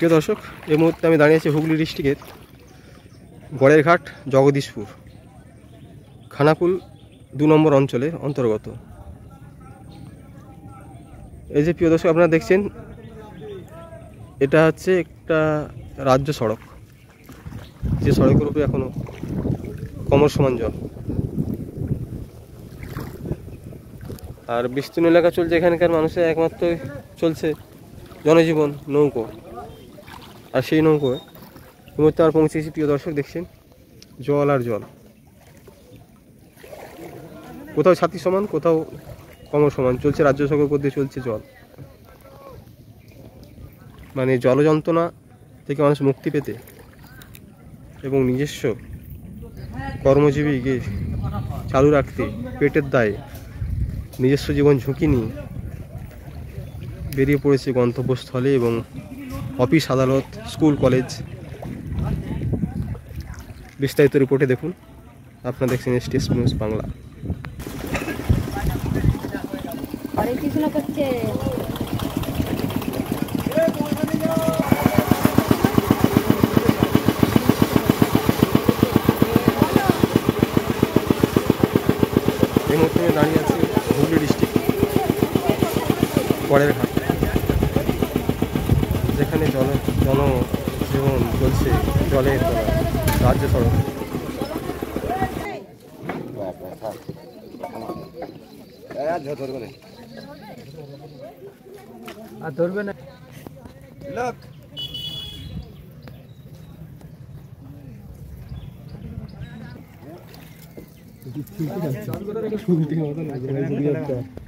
প্রিয় দর্শক, এই মুহূর্তে আমি দাঁড়িয়ে আছি হুগলি ডিস্ট্রিক্টের গড়েরঘাট জগদীশপুর খানাকুল 2 নম্বর অঞ্চলের অন্তর্গত। এই যে প্রিয় দর্শক আপনারা দেখছেন, এটা হচ্ছে একটা রাজ্য সড়ক, যে সড়কের উপরে এখনো কোমর সমান জল। আর বিস্তীর্ণ এলাকা চলছে, এখানকার মানুষের একমাত্র চলছে জনজীবন নৌকো। আর সেই নৌকোয় এই মুহূর্তে আমরা পৌঁছেছি প্রিয় দর্শক, দেখছেন জল আর জল, কোথাও ছাতি সমান, কোথাও কোমর সমান চলছে। রাজ্য সড়কের উপর দিয়ে চলছে জল। মানে জল যন্ত্রণা থেকে মানুষ মুক্তি পেতে এবং নিজস্ব কর্মজীবীকে চালু রাখতে পেটের দায়ে নিজস্ব জীবন ঝুঁকি নিয়ে বেরিয়ে পড়েছে গন্তব্যস্থলে এবং অফিস, আদালত, স্কুল, কলেজ। বিস্তারিত রিপোর্টে দেখুন। আপনারা দেখছেন STS নিউজ বাংলা। এই মুহূর্তে দাঁড়িয়ে আছি হুগলি ডিস্ট্রিক্ট গড়েরঘাট, যেখানে জনজীবন চলছে জলের রাজ্য সড়ক। ধরবে না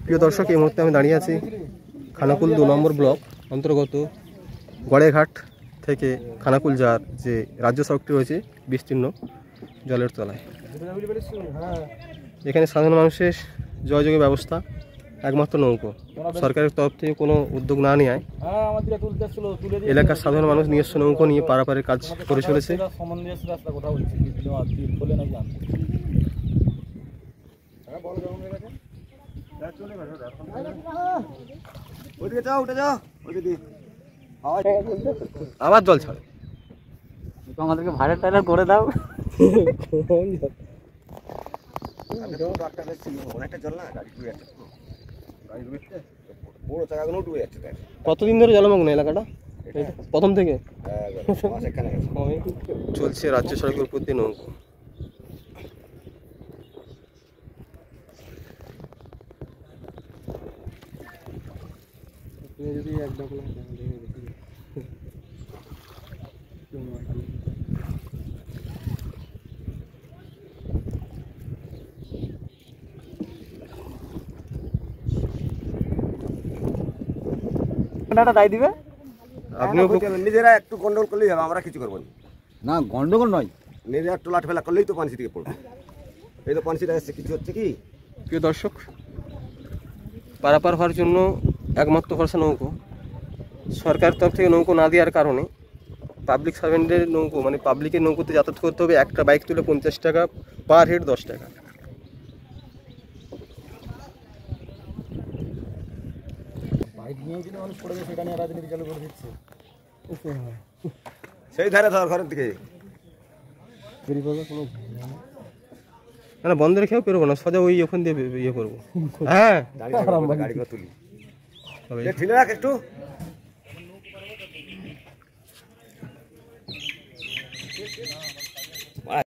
প্রিয় দর্শক, এই মুহূর্তে আমি দাঁড়িয়ে আছি খানাকুল 2 নম্বর ব্লক অন্তর্গত গড়েরঘাট থেকে খানাকুল যাওয়ার যে রাজ্য সড়কটি রয়েছে বিস্তীর্ণ জলের তলায়। এখানে সাধারণ মানুষের যোগাযোগের ব্যবস্থা একমাত্র নৌকো। সরকারের তরফ থেকে কোনো উদ্যোগ না নেওয়ায় এলাকার সাধারণ মানুষ নিজস্ব নৌকো নিয়ে পারাপারের কাজ করে চলেছে। আবার জল ছাড়ে, আমাদেরকে ভাড়া টাড়া করে দাও। কতদিন ধরে জলমগ্ন এলাকাটা? প্রথম থেকে চলছে রাজ্য সড়কের উপর দিয়ে নৌকো। যদি একদম দায় দিবে, নিজেরা একটু গন্ডগোল করলেই হবে, আমরা কিছু করবো না। গন্ডগোল নয়, নিজেরা একটু লাট ফেলা করলেই তো পানি থেকে পড়বে। এই তো পানি এসছে, কিছু হচ্ছে কি? প্রিয় দর্শক, পারাপার হওয়ার জন্য একমাত্র ভরসা নৌকো। সরকার তরফ থেকে নৌকো না দেওয়ার কারণে পাবলিক সার্ভেন্টের নৌকো, মানে পাবলিকের নৌকোতে যাতায়াত করতে হবে। একটা বাইক তুলে 50 টাকা, পার হেড 10 টাকা। সেই ধারে ধর ঘরের দিকে না, বন্ধ রেখেও পেরোবো না, সোজা ওই ওখান দিয়ে ইয়ে করবো। হ্যাঁ, গাড়িগুলো তুলি ঠিক রাখ একটু।